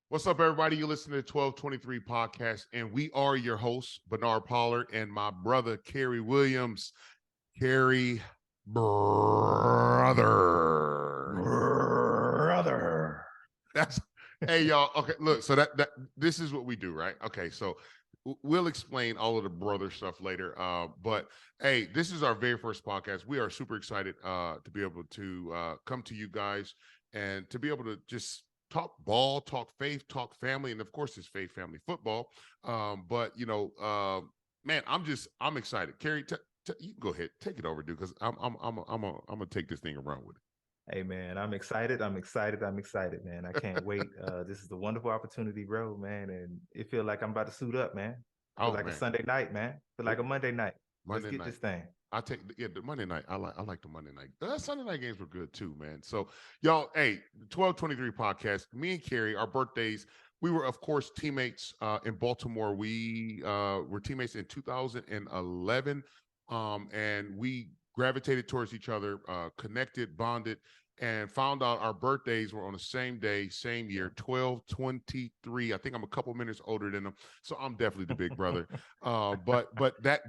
What's up, everybody? You listen to the 1223 podcast, and we are your hosts, Bernard Pollard and my brother, Kerry Williams. Kerry, brother. Brother. That's hey y'all. Okay, look, so that this is what we do, right? Okay, so we'll explain all of the brother stuff later. But hey, this is our very first podcast. We are super excited to be able to come to you guys and to be able to just talk ball, talk faith, talk family, and of course, it's faith, family, football. But man, I'm excited. Kerry, you can go ahead, take it over, dude, because I'm gonna take this thing around with it. Hey man, I'm excited. I'm excited. I'm excited, man. I can't wait. This is a wonderful opportunity, bro, man. And it feels like I'm about to suit up, man. Feel Oh like a man, Sunday night, man. Feel like a Monday night. Let's Monday get night. this thing. I take the Monday night. I like the Monday night. Sunday night games were good too, man. So y'all, hey, the 1223 podcast. Me and Kerry, our birthdays. We were, of course, teammates in Baltimore. We were teammates in 2011, and we gravitated towards each other, connected, bonded, and found out our birthdays were on the same day, same year, 1223. I think I'm a couple minutes older than them, so I'm definitely the big brother. But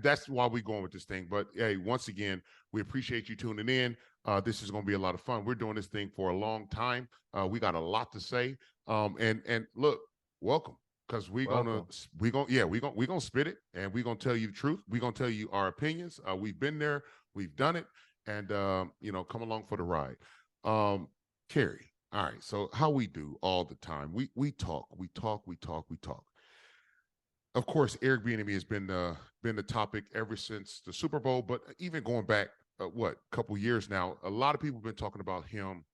that's why we're going with this thing. But hey, once again, we appreciate you tuning in. This is going to be a lot of fun. We're doing this thing for a long time. We got a lot to say. And look, welcome, because Welcome. we're gonna spit it, and we're gonna tell you the truth. We're gonna tell you our opinions. We've been there, we've done it, and come along for the ride. Kerry, all right. So how we do all the time, we talk, we talk, we talk, we talk. Of course, Eric Bieniemy has been the topic ever since the Super Bowl, but even going back couple years now, a lot of people have been talking about him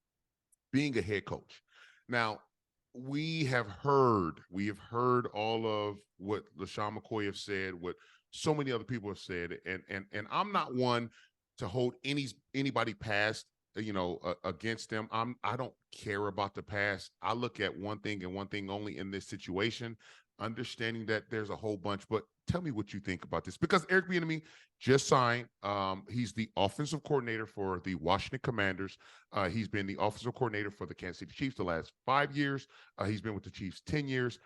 being a head coach. Now, we have heard all of what LaShawn McCoy have said, what so many other people have said, and I'm not one to hold anybody past against them. I don't care about the past. I look at one thing and one thing only in this situation, understanding that there's a whole bunch. But tell me what you think about this, because Eric Bieniemy just signed. He's the offensive coordinator for the Washington Commanders. He's been the offensive coordinator for the Kansas City Chiefs the last 5 years. He's been with the Chiefs 10 years.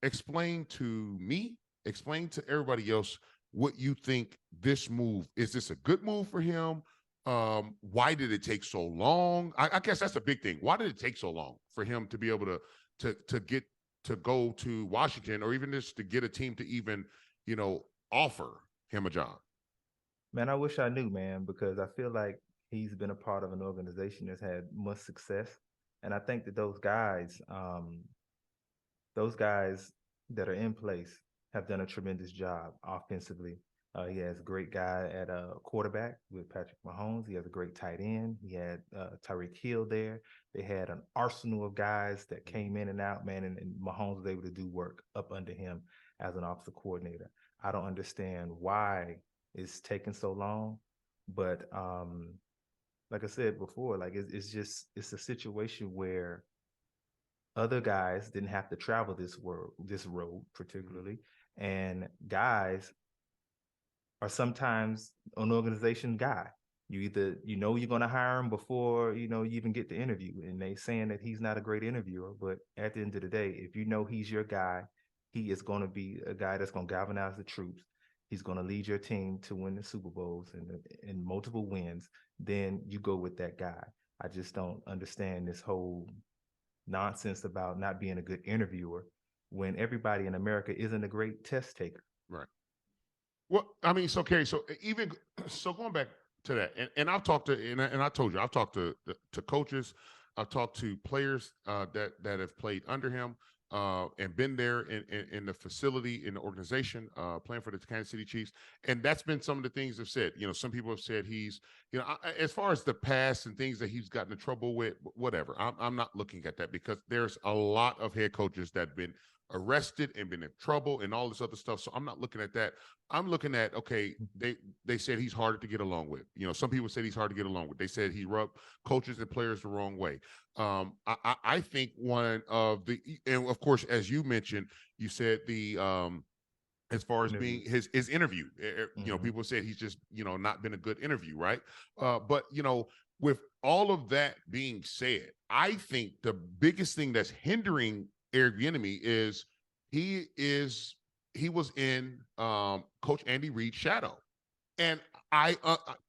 Explain to me, explain to everybody else what you think this move is. This a good move for him? Why did it take so long? I guess that's a big thing. Why did it take so long for him to be able to get to go to Washington, or even just to get a team to even offer him a job? Man, I wish I knew, man, because I feel like he's been a part of an organization that's had much success. And I think that those guys that are in place have done a tremendous job offensively. He has a great guy at quarterback with Patrick Mahomes. He has a great tight end. He had Tyreek Hill there. They had an arsenal of guys that came in and out, man, and Mahomes was able to do work up under him as an offensive coordinator. I don't understand why it's taking so long, but like I said before, like it's a situation where other guys didn't have to travel this road particularly, and guys are sometimes an organization guy. You're going to hire him before you even get the interview, and they saying that he's not a great interviewer. But at the end of the day, if you know he's your guy, he is going to be a guy that's going to galvanize the troops. He's going to lead your team to win the Super Bowls and multiple wins. Then you go with that guy. I just don't understand this whole nonsense about not being a good interviewer when everybody in America isn't a great test taker. Right. Well, I mean, so Kerry, so going back to that, and I've talked to, and I told you, I've talked to coaches, I've talked to players that have played under him, and been there in the facility, in the organization, playing for the Kansas City Chiefs, and that's been some of the things they've said. Some people have said he's, as far as the past and things that he's gotten in trouble with, whatever. I'm not looking at that, because there's a lot of head coaches that have been arrested and been in trouble and all this other stuff. So I'm not looking at that. I'm looking at, okay, they said he's harder to get along with. Some people said he's hard to get along with. They said he rubbed coaches and players the wrong way. I think one of the, and of course, as you mentioned, you said the as far as being his interview, people said he's just not been a good interview, right? But with all of that being said, I think the biggest thing that's hindering Eric Bieniemy is he was in Coach Andy Reid's shadow. And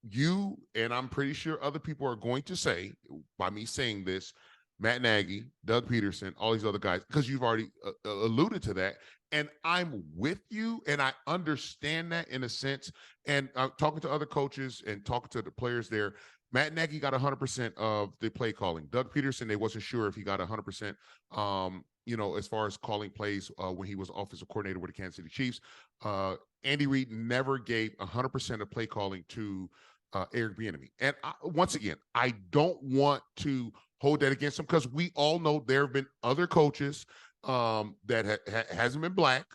you and I'm pretty sure other people are going to say, by me saying this, Matt Nagy, Doug Peterson, all these other guys, because you've already alluded to that. And I'm with you, and I understand that in a sense. And talking to other coaches and talking to the players there, Matt Nagy got 100% of the play calling. Doug Peterson, they wasn't sure if he got 100%. As far as calling plays when he was offensive coordinator with the Kansas City Chiefs. Andy Reid never gave 100% of play calling to Eric Bieniemy. And once again, I don't want to hold that against him because we all know there have been other coaches that hasn't been black,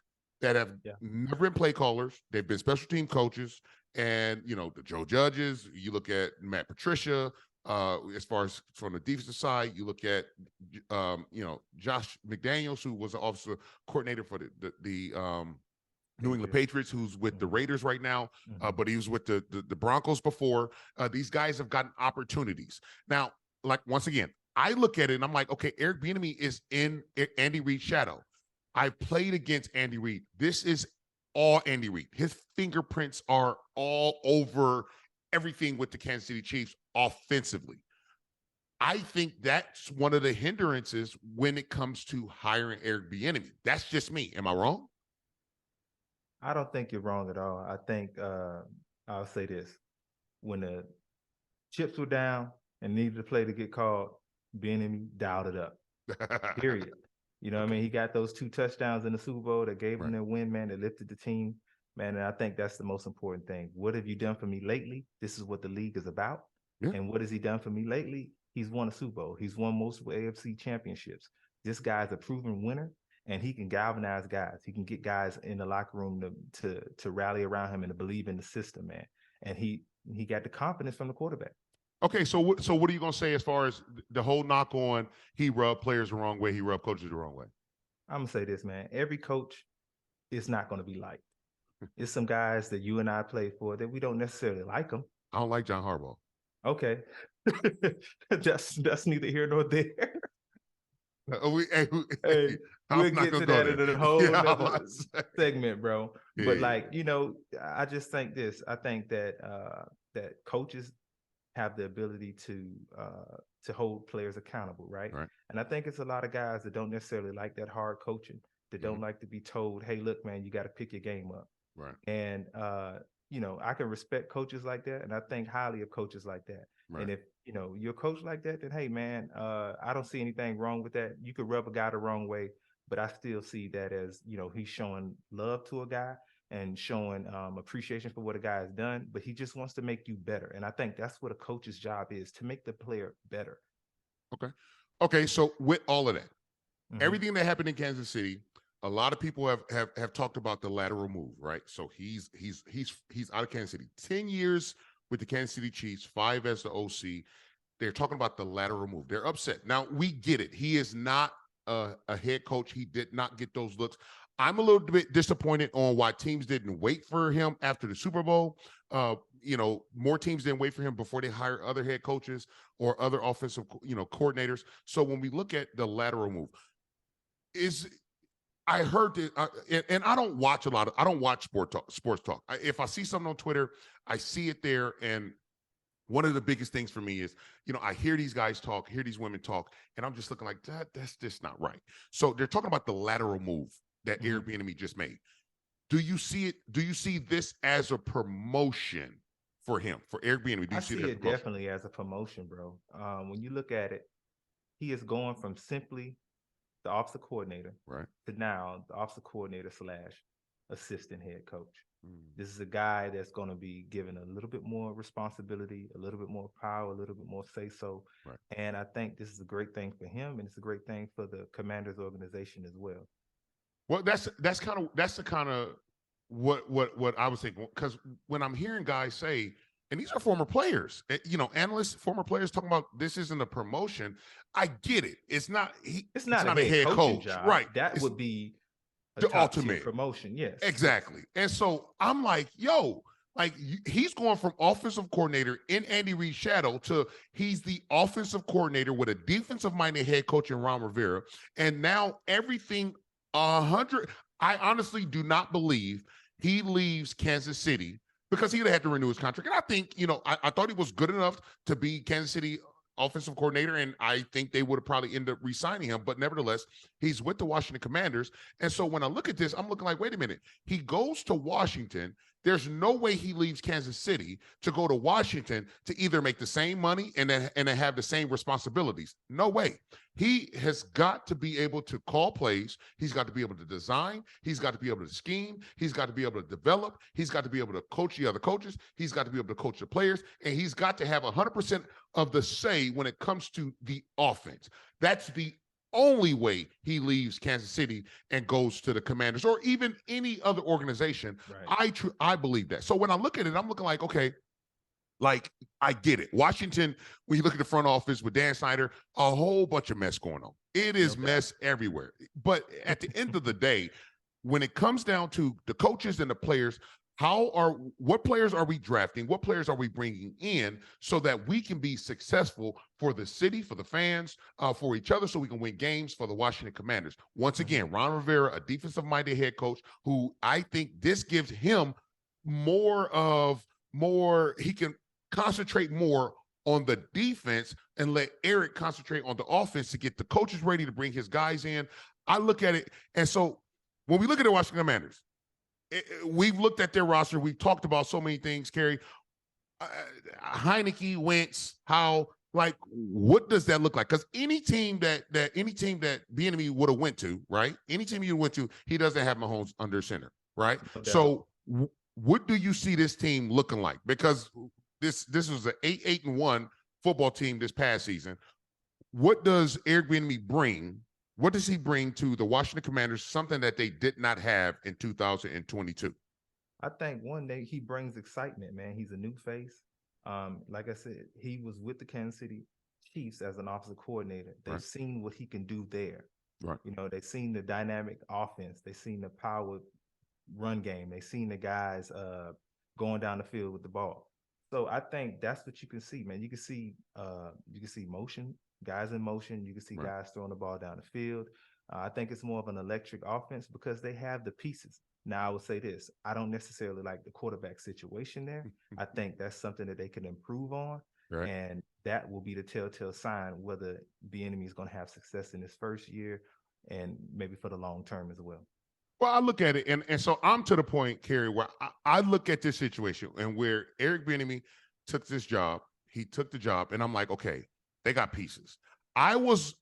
that have never been play callers. They've been special team coaches. And, the Joe Judges, you look at Matt Patricia, as far as from the defensive side, you look at, Josh McDaniels, who was the offensive coordinator for the New England Patriots, who's with the Raiders right now, but he was with the Broncos before. These guys have gotten opportunities. Now, like, once again, I look at it and I'm like, okay, Eric Bieniemy is in Andy Reid's shadow. I played against Andy Reid. This is all Andy Reid. His fingerprints are all over everything with the Kansas City Chiefs offensively. I think that's one of the hindrances when it comes to hiring Eric Bieniemy. That's just me. Am I wrong? I don't think you're wrong at all. I think I'll say this. When the chips were down and needed a play to get called, Bieniemy dialed it up. Period. You know what I mean? He got those 2 touchdowns in the Super Bowl that gave him their win, man, that lifted the team. Man, and I think that's the most important thing. What have you done for me lately? This is what the league is about. Yeah. And what has he done for me lately? He's won a Super Bowl. He's won multiple AFC championships. This guy's a proven winner, and he can galvanize guys. He can get guys in the locker room to rally around him and to believe in the system, man. And he got the confidence from the quarterback. Okay, so what are you going to say as far as the whole knock on he rubbed players the wrong way, he rubbed coaches the wrong way? I'm going to say this, man. Every coach is not going to be liked. It's some guys that you and I play for that we don't necessarily like them. I don't like John Harbaugh. Okay. That's neither here nor there. We'll get to that in a whole segment, bro. Yeah. But I just think this. I think that that coaches have the ability to hold players accountable, right? And I think it's a lot of guys that don't necessarily like that hard coaching, that don't like to be told, hey, look, man, you got to pick your game up. Right. And I can respect coaches like that, and I think highly of coaches like that. Right. And if you're a coach like that, then hey, man, I don't see anything wrong with that. You could rub a guy the wrong way, but I still see that as he's showing love to a guy and showing appreciation for what a guy has done, but he just wants to make you better. And I think that's what a coach's job is, to make the player better. Okay. So with all of that, everything that happened in Kansas City, a lot of people have talked about the lateral move, right? So he's out of Kansas City. 10 years with the Kansas City Chiefs, 5 as the OC. They're talking about the lateral move. They're upset. Now, we get it. He is not a head coach. He did not get those looks. I'm a little bit disappointed on why teams didn't wait for him after the Super Bowl. More teams didn't wait for him before they hire other head coaches or other offensive, coordinators. So when we look at the lateral move, I heard that, and I don't watch I don't watch sports talk. If I see something on Twitter, I see it there. And one of the biggest things for me is, I hear these guys talk, hear these women talk, and I'm just looking like that's just not right. So they're talking about the lateral move that Eric Bieniemy just made. Do you see it? Do you see this as a promotion for him, for Eric Bieniemy? I see it definitely as a promotion, bro. When you look at it, he is going from simply the offensive coordinator to now the offensive coordinator / assistant head coach. This is a guy that's going to be given a little bit more responsibility, a little bit more power, a little bit more say-so. And I think this is a great thing for him, and it's a great thing for the Commanders organization as well. Well, that's the kind of what I was thinking, because when I'm hearing guys say, and these are former players, analysts, former players talking about this isn't a promotion. I get it. It's not a head coach job. Right? That would be the ultimate promotion. Yes, exactly. And so I'm like, yo, Like he's going from offensive coordinator in Andy Reid's shadow to he's the offensive coordinator with a defensive-minded head coach in Ron Rivera, and now everything 100. I honestly do not believe he leaves Kansas City because he'd have had to renew his contract. And I think I thought he was good enough to be Kansas City offensive coordinator, and I think they would have probably ended up re-signing him. But nevertheless, he's with the Washington Commanders, and so when I look at this, I'm looking like, wait a minute, he goes to Washington. There's no way he leaves Kansas City to go to Washington to either make the same money and then have the same responsibilities. No way. He has got to be able to call plays. He's got to be able to design. He's got to be able to scheme. He's got to be able to develop. He's got to be able to coach the other coaches. He's got to be able to coach the players. And he's got to have 100% of the say when it comes to the offense. That's the only way he leaves Kansas City and goes to the Commanders or even any other organization. Right. I believe that. So when I look at it, I'm looking like, okay, like I get it. Washington, when you look at the front office with Dan Snyder, a whole bunch of mess going on. It is mess everywhere. But at the end of the day, when it comes down to the coaches and the players, what players are we drafting? What players are we bringing in so that we can be successful for the city, for the fans, for each other, so we can win games for the Washington Commanders? Once again, Ron Rivera, a defensive-minded head coach, who I think this gives him he can concentrate more on the defense and let Eric concentrate on the offense to get the coaches ready to bring his guys in. I look at it, and so when we look at the Washington Commanders, we've looked at their roster. We've talked about so many things, Kerry. Heineke, Wentz, how, like, what does that look like? Because any team that Bieniemy would have went to, right? Any team you went to, he doesn't have Mahomes under center, right? Okay. So what do you see this team looking like? Because this was an 8-1 football team this past season. What does Eric Bieniemy bring? What does he bring to the Washington Commanders, something that they did not have in 2022? I think one day he brings excitement, man. He's a new face. Like I said, he was with the Kansas City Chiefs as an offensive coordinator. They've seen what he can do there. Right. They've seen the dynamic offense. They've seen the power run game. They've seen the guys going down the field with the ball. So I think that's what you can see, man. You can see motion, guys in motion. You can see guys throwing the ball down the field. I think it's more of an electric offense because they have the pieces. Now, I would say this. I don't necessarily like the quarterback situation there. I think that's something that they can improve on. Right. And that will be the telltale sign whether Bieniemy is going to have success in his first year and maybe for the long term as well. Well, I look at it, and so I'm to the point, Kerry, where I look at this situation and where Eric Bieniemy took this job. He took the job, and I'm like, okay, they got pieces. I was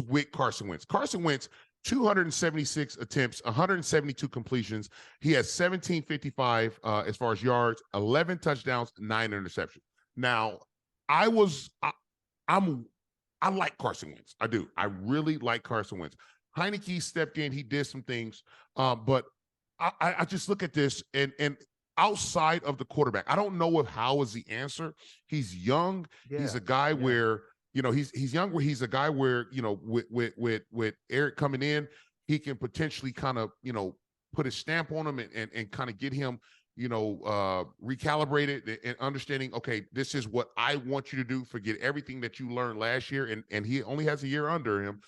with Carson Wentz. Carson Wentz, 276 attempts, 172 completions. He has 1755 as far as yards, 11 touchdowns, 9 interceptions. Now, I like Carson Wentz. I do. I really like Carson Wentz. Heineke stepped in. He did some things, but I just look at this and outside of the quarterback, I don't know if Howe is the answer. He's young. Yeah. He's a guy where he's young. Where he's a guy where with Eric coming in, he can potentially kind of put his stamp on him and kind of get him recalibrated and understanding. Okay, this is what I want you to do. Forget everything that you learned last year, and he only has a year under him.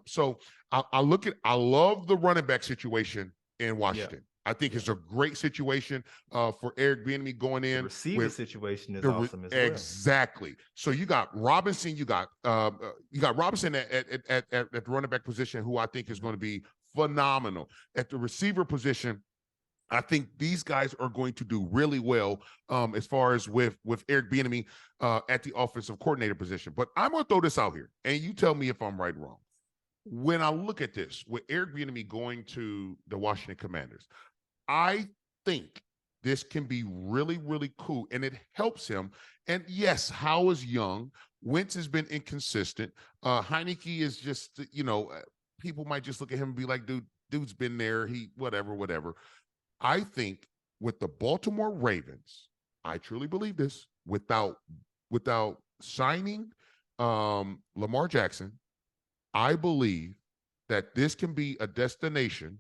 So I love the running back situation in Washington. Yeah. I think it's a great situation for Eric Bieniemy going in. The receiver situation is awesome as well. Exactly. So you got Robinson, you got Robinson at the running back position, who I think is going to be phenomenal. At the receiver position, I think these guys are going to do really well as far as with Eric Bieniemy at the offensive coordinator position. But I'm going to throw this out here, and you tell me if I'm right or wrong. When I look at this, with Eric Bieniemy going to the Washington Commanders, I think this can be really, really cool, and it helps him. And yes, Howe is young. Wentz has been inconsistent. Heineke is just, people might just look at him and be like, dude's been there. He, whatever. I think with the Baltimore Ravens, I truly believe this, without signing Lamar Jackson, I believe that this can be a destination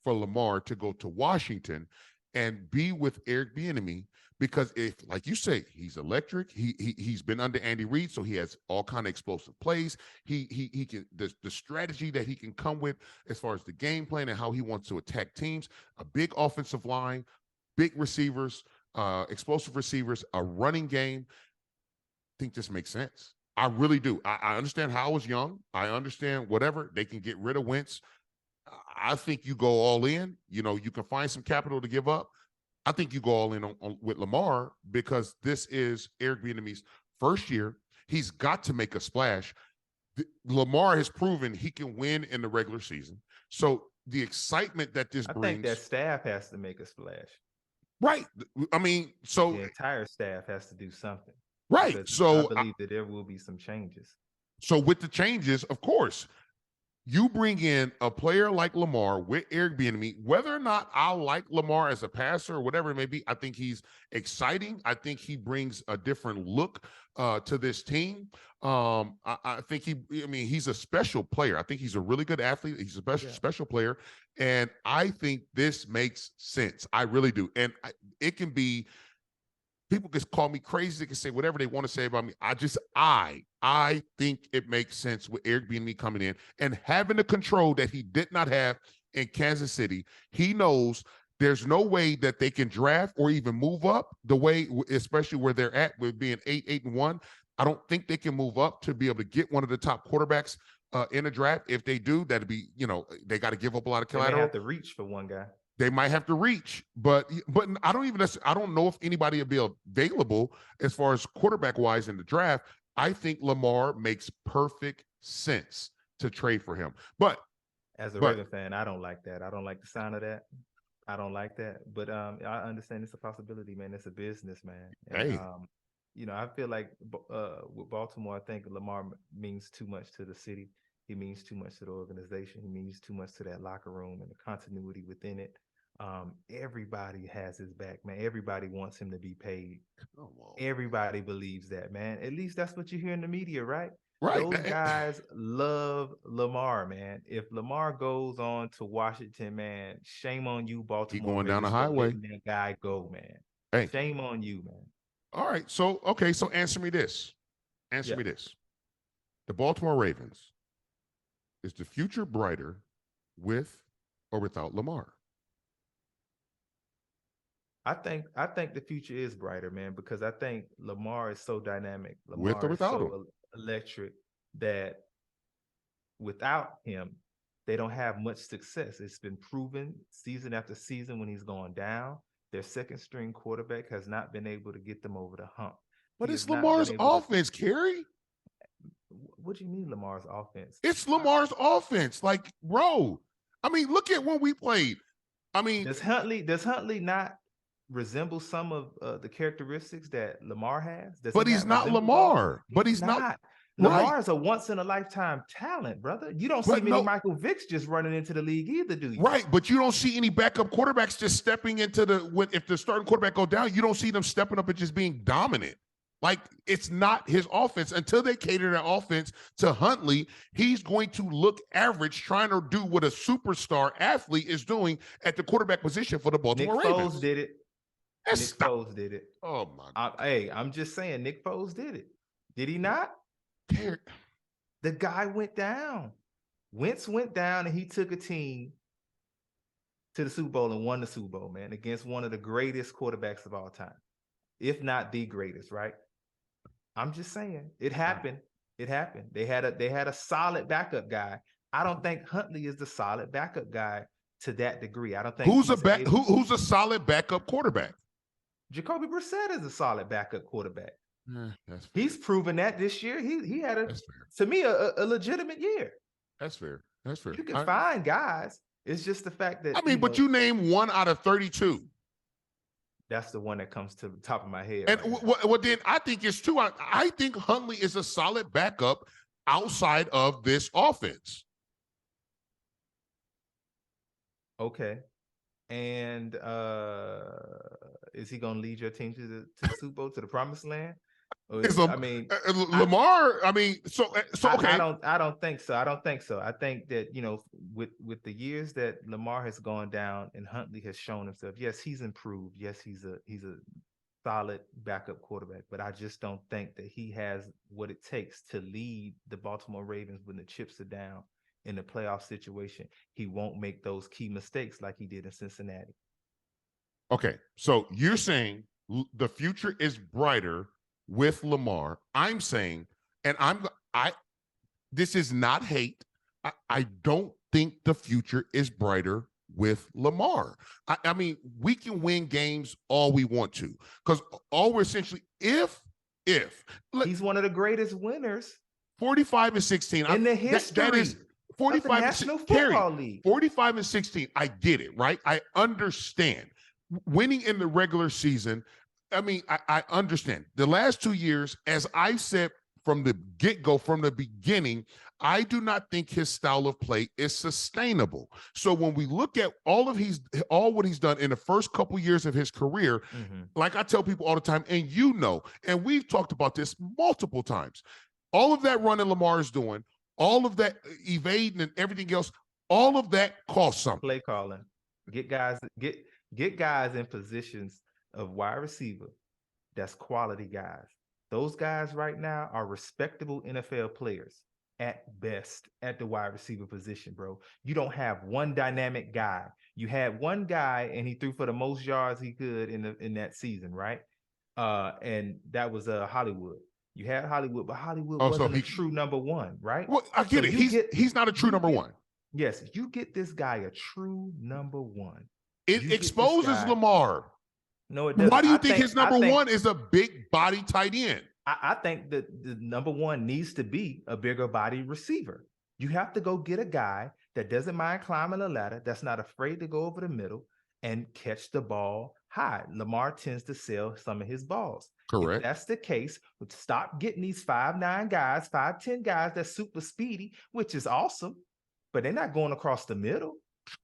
for Lamar to go to Washington and be with Eric Bieniemy, because if, like you say, he's electric. He's been under Andy Reid, so he has all kind of explosive plays. He can the strategy that he can come with as far as the game plan and how he wants to attack teams. A big offensive line, big receivers, explosive receivers, a running game. I think this makes sense. I really do. I understand how I was young. I understand whatever. They can get rid of Wentz. I think you go all in. You know, you can find some capital to give up. I think you go all in with Lamar, because this is Eric Bieniemy's first year. He's got to make a splash. Lamar has proven he can win in the regular season. So the excitement that this brings. I think that staff has to make a splash. Right. I mean, so the entire staff has to do something. Right. So I believe that there will be some changes. So with the changes, of course, you bring in a player like Lamar with Eric Bieniemy. Whether or not I like Lamar as a passer or whatever it may be, I think he's exciting. I think he brings a different look to this team. I think he's a special player. I think he's a really good athlete. He's a special player. And I think this makes sense. I really do. And it can be, people can call me crazy. They can say whatever they want to say about me. I think it makes sense with Eric Bieniemy coming in and having the control that he did not have in Kansas City. He knows there's no way that they can draft or even move up the way, especially where they're at with being 8-1. I don't think they can move up to be able to get one of the top quarterbacks in a draft. If they do, that'd be, they got to give up a lot of collateral. They have to reach for one guy. They might have to reach, but I don't know if anybody will be available as far as quarterback wise in the draft. I think Lamar makes perfect sense to trade for him. But as a Raven fan, I don't like that. I don't like the sound of that. I don't like that. But I understand it's a possibility, man. It's a business, man. And, hey. I feel like with Baltimore, I think Lamar means too much to the city. He means too much to the organization. He means too much to that locker room and the continuity within it. Everybody has his back, man. Everybody wants him to be paid. Everybody believes that, man. At least that's what you hear in the media, right? Right. Those guys love Lamar, man. If Lamar goes on to Washington, man, shame on you, Baltimore. He going down the highway. That guy go, man. Hey. Shame on you, man. All right. So answer me this. Answer me this. The Baltimore Ravens, is the future brighter with or without Lamar? I think the future is brighter, man, because I think Lamar is so dynamic. Lamar with or without is so electric that without him, they don't have much success. It's been proven season after season when he's gone down. Their second string quarterback has not been able to get them over the hump. But it's Lamar's offense, Kerry. What do you mean Lamar's offense? It's Lamar's offense. Like, bro, I mean, look at when we played. I mean, does Huntley not resemble some of the characteristics that Lamar has? But he's not Lamar. But he's not. Lamar is a once-in-a-lifetime talent, brother. You don't see many Michael Vicks just running into the league either, do you? Right, but you don't see any backup quarterbacks just stepping into if the starting quarterback go down, you don't see them stepping up and just being dominant. Like, it's not his offense. Until they cater their offense to Huntley, he's going to look average trying to do what a superstar athlete is doing at the quarterback position for the Baltimore Ravens. Foles did it. Nick Foles did it. Oh, my God. Hey, I'm just saying, Nick Foles did it. Did he not? The guy went down. Wentz went down, and he took a team to the Super Bowl and won the Super Bowl, man, against one of the greatest quarterbacks of all time, if not the greatest, right? I'm just saying, it happened. It happened. They had a solid backup guy. I don't think Huntley is the solid backup guy to that degree. I don't think who's a solid backup quarterback. Jacoby Brissett is a solid backup quarterback. He's proven that this year. He had to me a legitimate year. That's fair. That's fair. You can find guys. It's just the fact that but you name 1 out of 32. That's the one that comes to the top of my head. And then I think it's 2. I think Huntley is a solid backup outside of this offense. Okay. And is he going to lead your team to the Super Bowl, to the promised land? Is I mean, Lamar? I mean, so okay. I don't think so. I don't think so. I think that, you know, with the years that Lamar has gone down and Huntley has shown himself, yes, he's improved. Yes, he's a solid backup quarterback, but I just don't think that he has what it takes to lead the Baltimore Ravens when the chips are down in the playoff situation. He won't make those key mistakes like he did in Cincinnati. Okay, so you're saying the future is brighter with Lamar. I'm saying, and I this is not hate. I don't think the future is brighter with Lamar. I mean, we can win games all we want to, because all we're essentially, if he's one of the greatest winners 45-16 in the history that is 45 of the National Football League. 45-16. I get it, right? I understand winning in the regular season. I mean, I understand the last 2 years, as I said from the get-go, from the beginning, I do not think his style of play is sustainable. So when we look at all what he's done in the first couple years of his career, like I tell people all the time, and you know, and we've talked about this multiple times, all of that running Lamar is doing, all of that evading and everything else, all of that costs something. Play calling, get guys in positions of wide receiver. That's quality guys. Those guys right now are respectable NFL players at best at the wide receiver position, bro. You don't have one dynamic guy. You had one guy and he threw for the most yards he could in that season, right? And that was Hollywood. You had Hollywood, but Hollywood wasn't a true number one, right? Well, I get it. He's not a true number one. Yes, you get this guy a true number one. It exposes Lamar. No, it doesn't. Why do you think his number one is a big body tight end? I think that the number one needs to be a bigger body receiver. You have to go get a guy that doesn't mind climbing a ladder, that's not afraid to go over the middle and catch the ball high. Lamar tends to sell some of his balls. Correct. If that's the case, stop getting these 5'9" guys, 5'10" guys that's super speedy, which is awesome, but they're not going across the middle.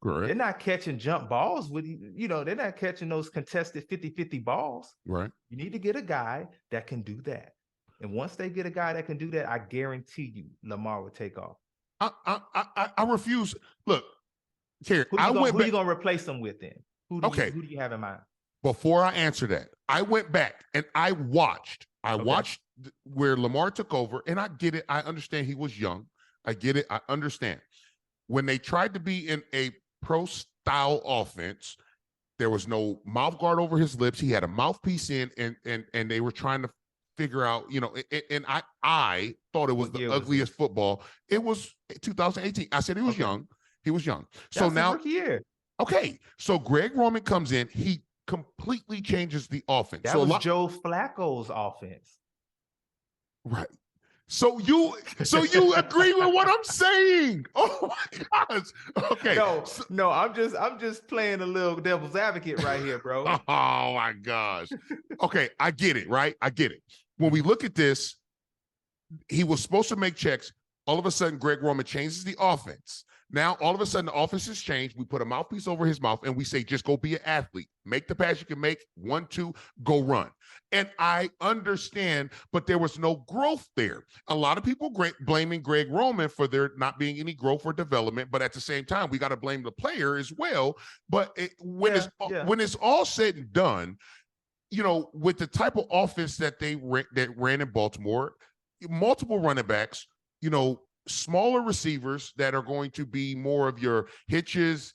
Correct. They're not catching jump balls with, you know, they're not catching those contested 50-50 balls. Right. You need to get a guy that can do that. And once they get a guy that can do that, I guarantee you Lamar will take off. I refuse. Look, Terry, who are you going to replace him with then? Who do you have in mind? Before I answer that, I went back and I watched where Lamar took over, and I get it. I understand he was young. I get it. I understand. When they tried to be in a pro-style offense, there was no mouth guard over his lips. He had a mouthpiece in, and they were trying to figure out, you know, and I thought it was the ugliest football. It was 2018. I said he was young. He was young. So now, rookie year. Okay. So Greg Roman comes in. He completely changes the offense. That was Joe Flacco's offense. Right. So you agree with what I'm saying? Oh my gosh. Okay. No, I'm just playing a little devil's advocate right here, bro. Oh my gosh. Okay, I get it, right? I get it. When we look at this, he was supposed to make checks. All of a sudden, Greg Roman changes the offense. Now, all of a sudden, the offense has changed. We put a mouthpiece over his mouth, and we say, just go be an athlete. Make the pass you can make. 1, 2, go run. And I understand, but there was no growth there. A lot of people blaming Greg Roman for there not being any growth or development, but at the same time, we got to blame the player as well. But when it's all said and done, you know, with the type of offense that that ran in Baltimore, multiple running backs, you know, smaller receivers that are going to be more of your hitches,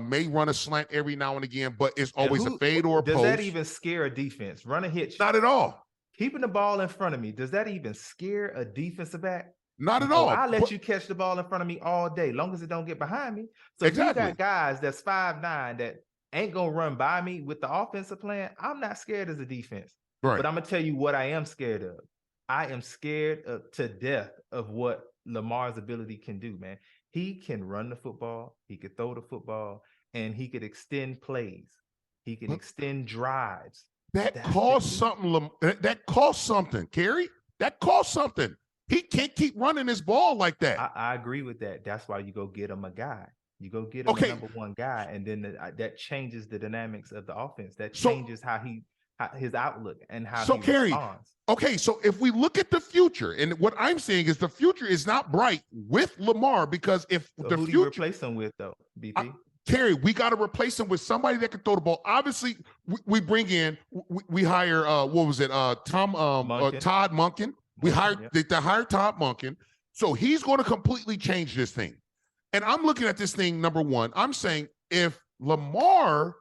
may run a slant every now and again, but it's always a fade or a post. Does that even scare a defense? Run a hitch? Not at all. Keeping the ball in front of me, does that even scare a defensive back? Not at all. I'll let you catch the ball in front of me all day, long as it don't get behind me. So if you got guys that's 5'9" that ain't gonna run by me with the offensive plan, I'm not scared as a defense. Right. But I'm gonna tell you what I am scared of. I am scared to death of what Lamar's ability can do, man. He can run the football, he could throw the football, and he could extend plays. He can extend drives. That costs something. That costs something, Kerry. That costs something. He can't keep running his ball like that. I agree with that. That's why you go get him a guy. You go get him a number one guy, and then that changes the dynamics of the offense. That changes how his outlook and how So, he Kerry, responds. okay, so if we look at the future, and what I'm saying is the future is not bright with Lamar, because if So the who do you future, replace him with, though, BP? Kerry, we got to replace him with somebody that can throw the ball. Obviously, we bring in, we hire, what was it, Todd Monken. We hired, they hired Todd Monken. So he's going to completely change this thing. And I'm looking at this thing, number one, I'm saying if Lamar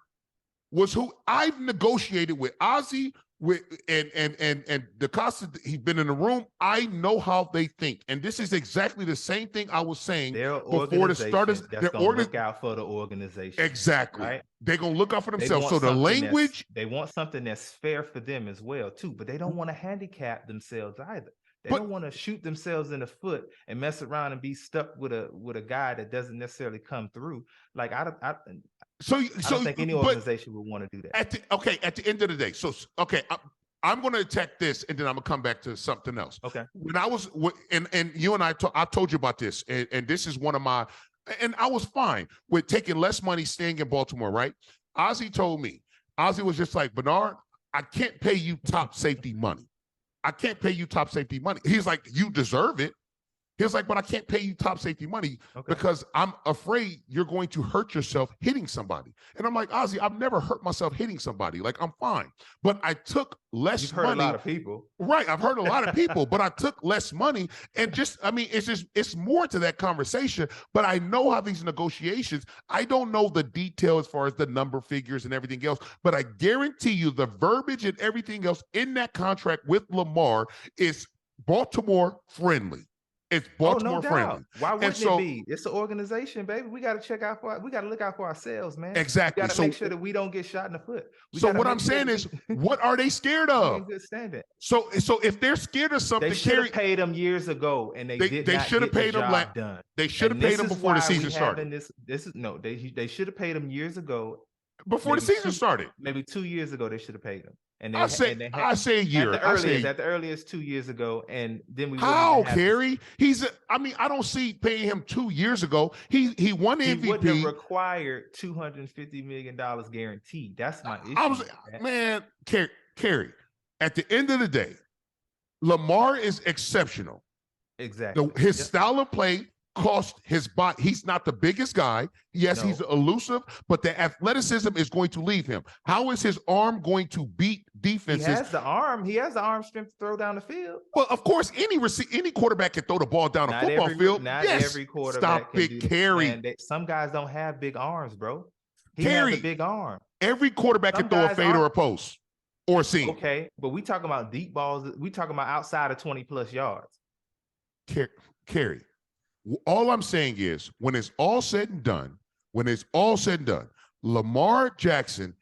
was who I've negotiated with, Ozzie, with and DeCosta, he's been in the room. I know how they think, and this is exactly the same thing I was saying before the starters. They're going to look out for the organization. Exactly. Right? They're going to look out for themselves. So the language, they want something that's fair for them as well, too. But they don't want to handicap themselves either. They don't want to shoot themselves in the foot and mess around and be stuck with a guy that doesn't necessarily come through. Like I don't think any organization would want to do that. At the end of the day, I'm going to attack this, and then I'm going to come back to something else. Okay. When I was, and you and I told you about this, and this is one of my, and I was fine with taking less money staying in Baltimore, right? Ozzie told me, Ozzie was just like, Bernard, I can't pay you top safety money. I can't pay you top safety money. He's like, you deserve it. He was like, but I can't pay you top safety money because I'm afraid you're going to hurt yourself hitting somebody. And I'm like, Ozzie, I've never hurt myself hitting somebody. Like, I'm fine. But I took less money. You've heard a lot of people. Right. I've heard a lot of people, but I took less money. And it's more to that conversation. But I know how these negotiations, I don't know the detail as far as the number figures and everything else, but I guarantee you the verbiage and everything else in that contract with Lamar is Baltimore friendly. It's Baltimore friendly. Why wouldn't it be? It's an organization, baby. We got to we got to look out for ourselves, man. Exactly. We got to make sure that we don't get shot in the foot. So what I'm saying is, what are they scared of? In good standing. So if they're scared of something, they should have paid them years ago, and they should have paid them done. They should have paid them before the season started. They should have paid them years ago. Before the season started. Maybe 2 years ago, they should have paid them. And I say a year. At the earliest 2 years ago, and then we. How, Kerry? I don't see paying him 2 years ago. He won the MVP. He wouldn't have required $250 million guaranteed. That's my issue. Kerry. At the end of the day, Lamar is exceptional. Exactly. His style of play cost his body. He's not the biggest guy. Yes, he's elusive, but the athleticism is going to leave him. How is his arm going to beat defenses? He has the arm. He has the arm strength to throw down the field. Well, of course, any quarterback can throw the ball down a football field. Not every quarterback. Stop it, Kerry. Some guys don't have big arms, bro. He has a big arm. Every quarterback can throw a fade or a post or a seam. Okay, but we talking about deep balls. We talking about outside of 20 plus yards. Kerry. All I'm saying is, when it's all said and done, Lamar Jackson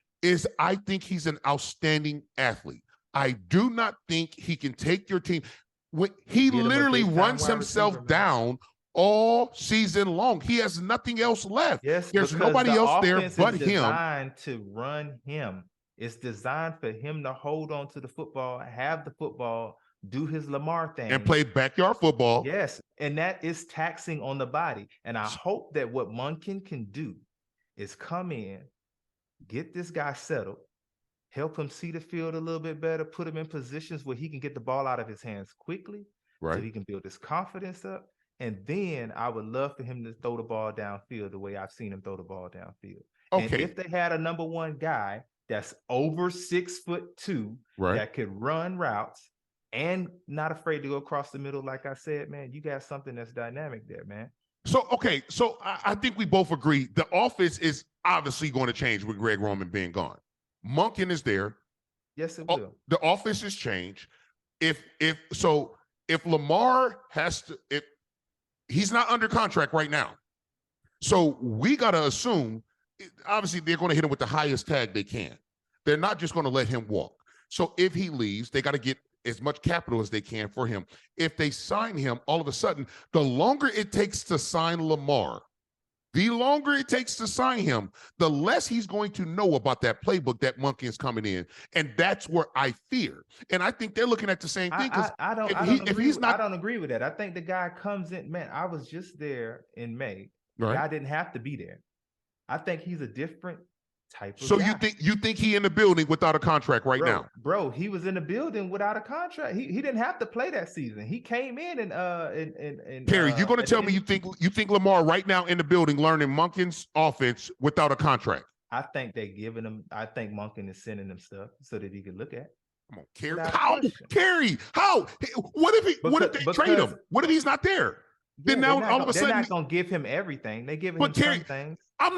I think he's an outstanding athlete. I do not think he can take your team. He literally runs himself down all season long. He has nothing else left. Yes, there's nobody else there but him. It's designed to run him. It's designed for him to hold on to the football, have the football, do his Lamar thing, and play backyard football. Yes, and that is taxing on the body. And I hope that what Monken can do is come in, get this guy settled, help him see the field a little bit better, put him in positions where he can get the ball out of his hands quickly, so he can build his confidence up. And then I would love for him to throw the ball downfield the way I've seen him throw the ball downfield. Okay. And if they had a number one guy that's over 6'2", that could run routes, and not afraid to go across the middle, like I said, man, you got something that's dynamic there, man. So I think we both agree the offense is obviously going to change with Greg Roman being gone. Monken is there. Yes, it will. The offense has changed. If Lamar has to, if he's not under contract right now, so we got to assume, obviously they're going to hit him with the highest tag they can. They're not just going to let him walk. So if he leaves, they got to get as much capital as they can for him. If they sign him, all of a sudden, the longer it takes to sign Lamar, the less he's going to know about that playbook that Monken is coming in. And that's where I fear. And I think they're looking at the same thing. I don't agree with that. I think the guy comes in, man, I was just there in May. The guy didn't have to be there. I think he's a different type of So guy. you think he in the building without a contract right now? Bro, he was in the building without a contract. He didn't have to play that season. He came in and Perry, you're going to at the tell me end. you think Lamar right now in the building learning Monken's offense without a contract? I think they're giving him. I think Monken is sending him stuff so that he could look at. Come on, Kerry. Without a How? question. Kerry, how? What if they trade him? What if he's not there? Yeah, Then now all of a sudden they're not gonna give him everything. They're giving him Kerry, some things. I'm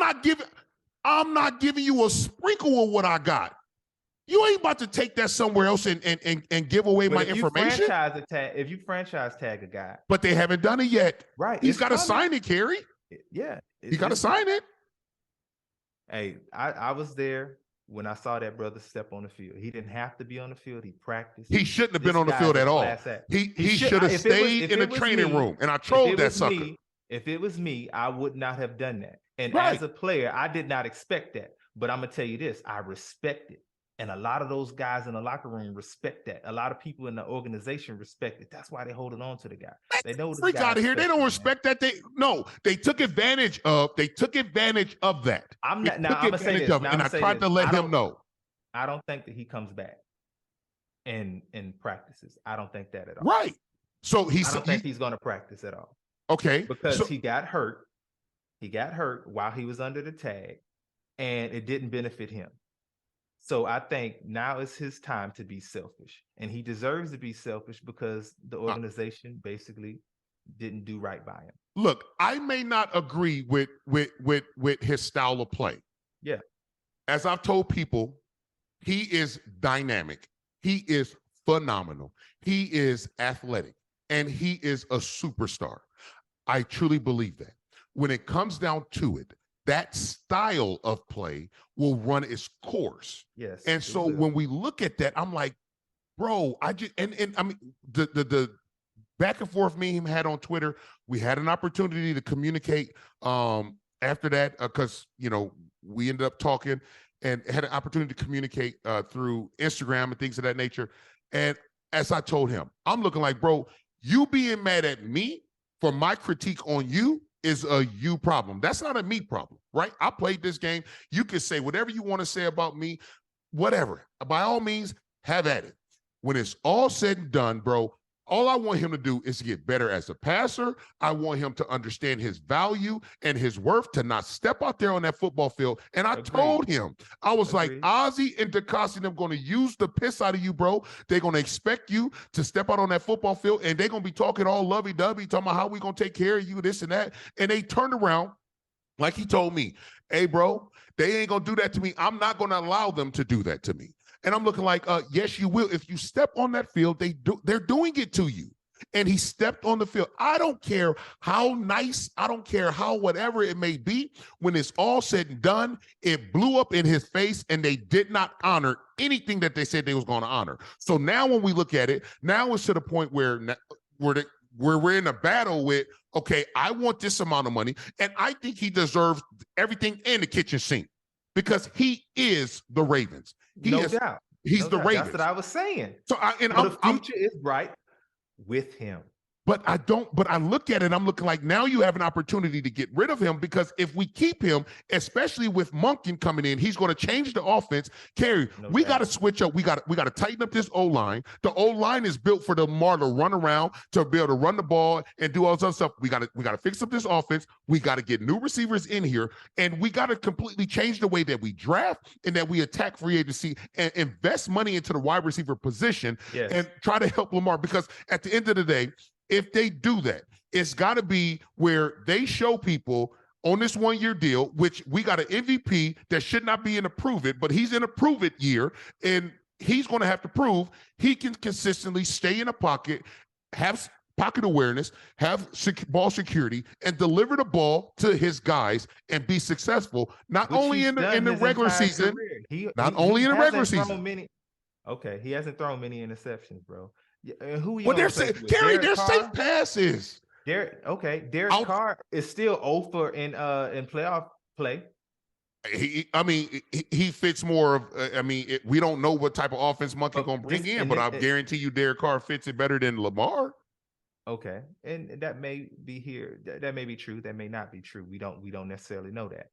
not giving you a sprinkle of what I got. You ain't about to take that somewhere else and give away my information. If you franchise tag a guy, but they haven't done it yet. Right. He's got to sign it, Kerry. Yeah. He got to sign it. Hey, I was there when I saw that brother step on the field. He didn't have to be on the field. He practiced. He shouldn't have been on the field at all. He should have stayed in the training room. And I trolled that sucker. If it was me, I would not have done that. And as a player, I did not expect that. But I'm going to tell you this, I respect it. And a lot of those guys in the locker room respect that. A lot of people in the organization respect it. That's why they're holding on to the guy. They know freak out of here. They don't respect that. They took advantage of that. I'm gonna say this. And I tried to let him know. I don't think that he comes back and practices. I don't think that at all. Right. So I don't think he's going to practice at all. Okay. Because he got hurt. He got hurt while he was under the tag, and it didn't benefit him. So I think now is his time to be selfish, and he deserves to be selfish because the organization basically didn't do right by him. Look, I may not agree with his style of play. Yeah. As I've told people, he is dynamic. He is phenomenal. He is athletic, and he is a superstar. I truly believe that. When it comes down to it, that style of play will run its course. Yes. And so when we look at that, I'm like, bro, I mean, the back and forth meme had on Twitter, we had an opportunity to communicate after that because, we ended up talking and had an opportunity to communicate through Instagram and things of that nature. And as I told him, I'm looking like, bro, you being mad at me for my critique on you is a you problem. That's not a me problem, right? I played this game. You can say whatever you want to say about me, whatever. By all means, have at it. When it's all said and done, bro, all I want him to do is to get better as a passer. I want him to understand his value and his worth, to not step out there on that football field. And I told him, I was like, Ozzie and DeCosta, them going to use the piss out of you, bro. They're going to expect you to step out on that football field, and they're going to be talking all lovey-dovey, talking about how we going to take care of you, this and that. And they turned around, like he told me, hey, bro, they ain't going to do that to me. I'm not going to allow them to do that to me. And I'm looking like, yes, you will. If you step on that field, they're doing it to you. And he stepped on the field. I don't care how nice, I don't care how whatever it may be. When it's all said and done, it blew up in his face, and they did not honor anything that they said they was going to honor. So now when we look at it, now it's to the point where we're in a battle with, okay, I want this amount of money, and I think he deserves everything in the kitchen sink because he is the Ravens. No doubt. He's the Ravens. That's what I was saying. So the future is bright with him. But I look at it, I'm looking like now you have an opportunity to get rid of him, because if we keep him, especially with Monken coming in, he's going to change the offense. Kerry, we got to switch up. We got to tighten up this O-line. The O-line is built for Lamar to run around, to be able to run the ball and do all this other stuff. We got to fix up this offense. We got to get new receivers in here, and we got to completely change the way that we draft and that we attack free agency and invest money into the wide receiver position and try to help Lamar, because at the end of the day, if they do that, it's got to be where they show people on this one-year deal, which we got an MVP that should not be in a prove it, but he's in a prove it year, and he's going to have to prove he can consistently stay in a pocket, have pocket awareness, have ball security, and deliver the ball to his guys and be successful, not only in the regular season, not only in the regular season. Okay, he hasn't thrown many interceptions, bro. Who they're saying, Kerry, they're safe passes. Derek Carr is still 0 for in playoff play. He fits more of. We don't know what type of offense Monkey gonna bring in, but I guarantee you, Derek Carr fits it better than Lamar. Okay, and that may be here. That may be true. That may not be true. We don't necessarily know that.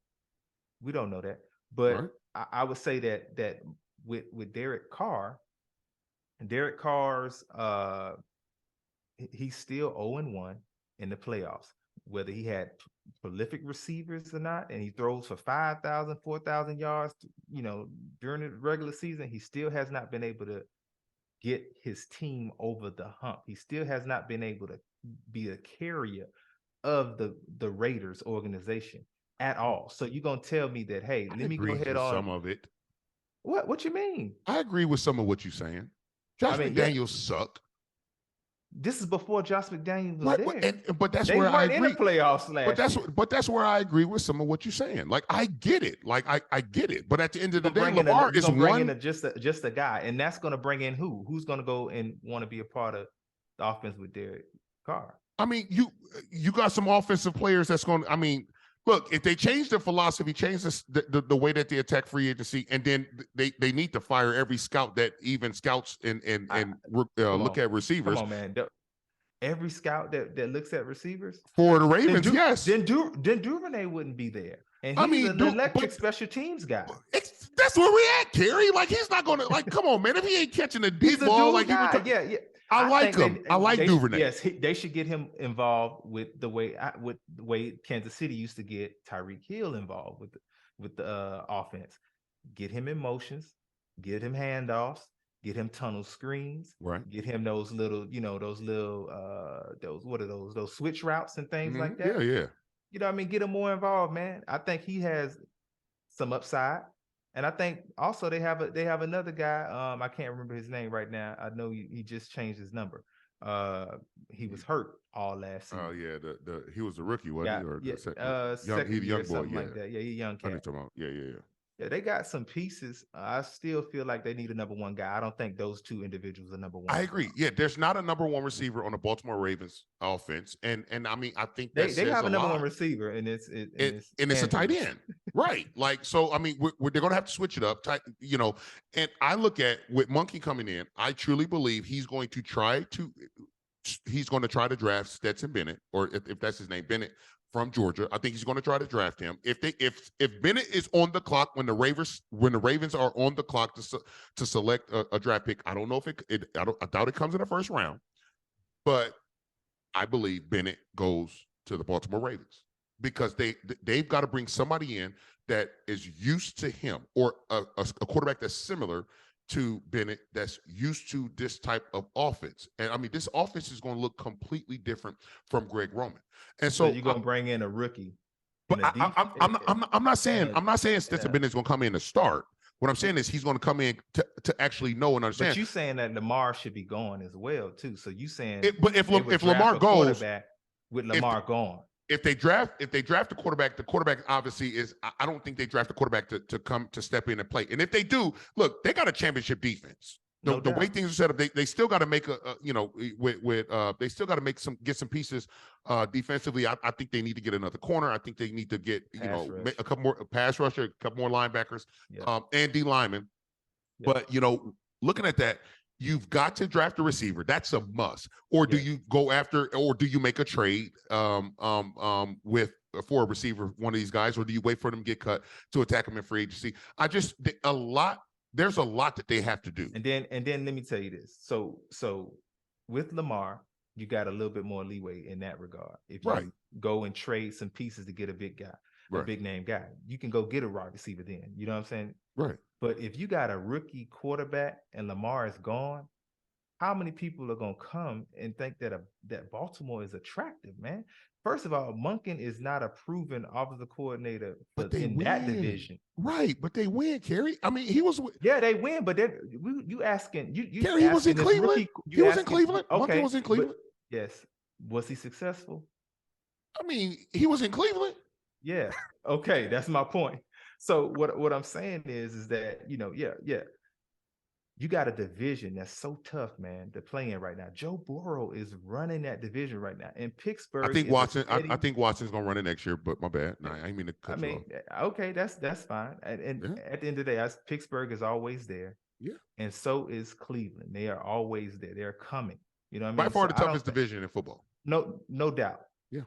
We don't know that. But Right. I would say that with Derek Carr's he's still 0-1 in the playoffs, whether he had prolific receivers or not, and he throws for 5,000, 4,000 yards, during the regular season, he still has not been able to get his team over the hump. He still has not been able to be a carrier of the Raiders organization at all. So you're gonna tell me that, hey, I let me go agree ahead with some on of it. what you mean? I agree with some of what you're saying. I Josh mean, yeah, McDaniels sucked. this is before Josh McDaniels was Right. there. But that's They where I weren't in the agree. playoffs last year. But that's where I agree with some of what you're saying. Like I get it. Like I get it. But at the end You're of the gonna day, bring in a Lamar you're is gonna bring in one. just a guy, and that's gonna bring in who? Who's gonna go and want to be a part of the offense with Derek Carr? I mean, you got some offensive players that's going to, I mean, look, if they change their philosophy, change the way that they attack free agency, and then they need to fire every scout that even scouts and look at Come receivers on, man. Every scout that looks at receivers, for the then Ravens. Yes. Duvernay wouldn't be there, and I he's mean, an electric special teams guy. that's where we at, Kerry. Like he's not going to like. Come on, man. If he ain't catching a He's deep a ball dual like he guy. was, Yeah, yeah. I like think him. I like Duvernay. Yes, they should get him involved with the way Kansas City used to get Tyreek Hill involved with the offense. Get him in motions, get him handoffs, get him tunnel screens, Right. get him those little, those what are those switch routes and things like that. Yeah, yeah. You know what I mean? Get him more involved, man. I think he has some upside. And I think also they have another guy. I can't remember his name right now. I know he just changed his number. He was hurt all last season. Oh yeah, he was a rookie, wasn't he? Or young, he the young boy, something like that. Yeah, he young cat. Yeah. Yeah, they got some pieces. I still feel like they need a number one guy. I don't think those two individuals are number one. I agree. Yeah, there's not a number one receiver on the Baltimore Ravens offense, and I mean I think that they have a number lot. one receiver, and it's a tight end, right? Like so, I mean they're going to have to switch it up, And I look at with Monkey coming in, I truly believe he's going to try to draft Stetson Bennett, or if that's his name, Bennett from Georgia. I think he's going to try to draft him. If Bennett is on the clock when the Ravens are on the clock to select a draft pick, I don't know if I doubt it comes in the first round, but I believe Bennett goes to the Baltimore Ravens because they've got to bring somebody in that is used to him, or a quarterback that's similar to Bennett that's used to this type of offense. And I mean, this offense is going to look completely different from Greg Roman. And so you're going to bring in a rookie. But I'm not saying Stetson Bennett's going to come in to start. What I'm saying is he's going to come in to actually know and understand. But you saying that Lamar should be going as well too. So you saying but if Lamar goes with Lamar gone. If they draft the quarterback obviously is. I don't think they draft the quarterback to come to step in and play. And if they do, look, they got a championship defense. The way things are set up, they still got to make they still got to get some pieces defensively. I think they need to get another corner. I think they need to get a couple more pass rusher, a couple more linebackers, and D linemen. Yeah. But looking at that, you've got to draft a receiver. That's a must. Or do you go after, or do you make a trade with for a receiver, one of these guys, or do you wait for them to get cut to attack them in free agency? There's a lot that they have to do. And then let me tell you this. So with Lamar, you got a little bit more leeway in that regard. If you go and trade some pieces to get a big guy, a big name guy, you can go get a wide receiver then. You know what I'm saying? Right. But if you got a rookie quarterback and Lamar is gone, how many people are going to come and think that Baltimore is attractive, man? First of all, Monken is not a proven offensive coordinator in that division. Right, but they win, Kerry. I mean, he was. Yeah, they win, but you asking. Kerry, he was in Cleveland. He was in Cleveland. Okay, Monken was in Cleveland. Yes. Was he successful? I mean, he was in Cleveland. Yeah. Okay, that's my point. So what I'm saying is that, you got a division that's so tough, man, to play in right now. Joe Burrow is running that division right now. And Pittsburgh. I think Watson's gonna run it next year, but my bad. No, I mean to cut you off. Okay, that's fine. And at the end of the day, Pittsburgh is always there. Yeah. And so is Cleveland. They are always there. They're coming. You know what I mean? By far the toughest division in football. No doubt. Yeah.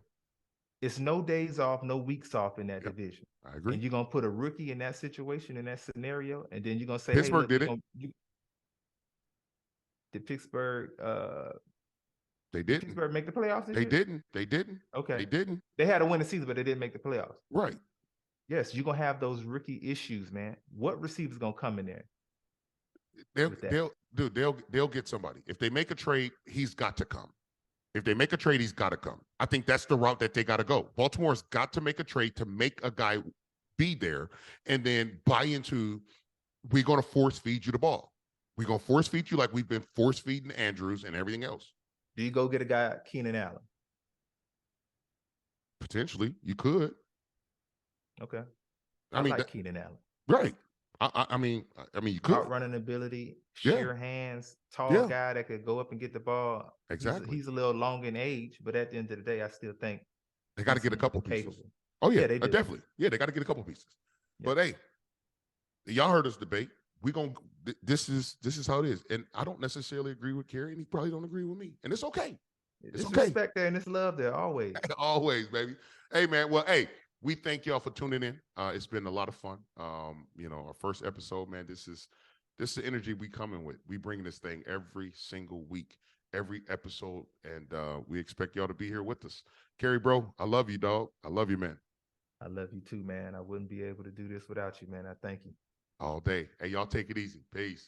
It's no days off, no weeks off in that Yep, division. I agree. And you're gonna put a rookie in that situation, in that scenario, and then you're gonna say, "Hey, Pittsburgh look, did it. did Pittsburgh They did didn't. Pittsburgh make the playoffs this They year?" didn't. They didn't. Okay, They didn't. they had a winning season, but they didn't make the playoffs. Right. Yes, you're gonna have those rookie issues, man. What receiver's gonna come in there with that? They'll get somebody. If they make a trade, he's got to come. If they make a trade, he's got to come. I think that's the route that they got to go. Baltimore's got to make a trade to make a guy be there and then buy into, we're going to force feed you the ball. We're going to force feed you like we've been force feeding Andrews and everything else. Do you go get a guy, Keenan Allen? Potentially, you could. Okay. I mean, like Keenan Allen. Right. I mean, you could. Outrunning ability, sheer hands, tall guy that could go up and get the ball. Exactly. He's a little long in age, but at the end of the day, I still think they got to get a couple pieces. Capable. Oh yeah, they definitely. Yeah, they got to get a couple pieces. But hey, y'all heard us debate. This is how it is, and I don't necessarily agree with Kerry, and he probably don't agree with me, and it's okay. It's okay. Respect there and it's love there always. Always, baby. Hey man, well, hey, we thank y'all for tuning in. It's been a lot of fun. Our first episode, man. This is the energy we coming with. We bring this thing every single week, every episode, and we expect y'all to be here with us. Kerry, bro, I love you, dog. I love you, man. I love you too, man. I wouldn't be able to do this without you, man. I thank you. All day. Hey, y'all take it easy. Peace.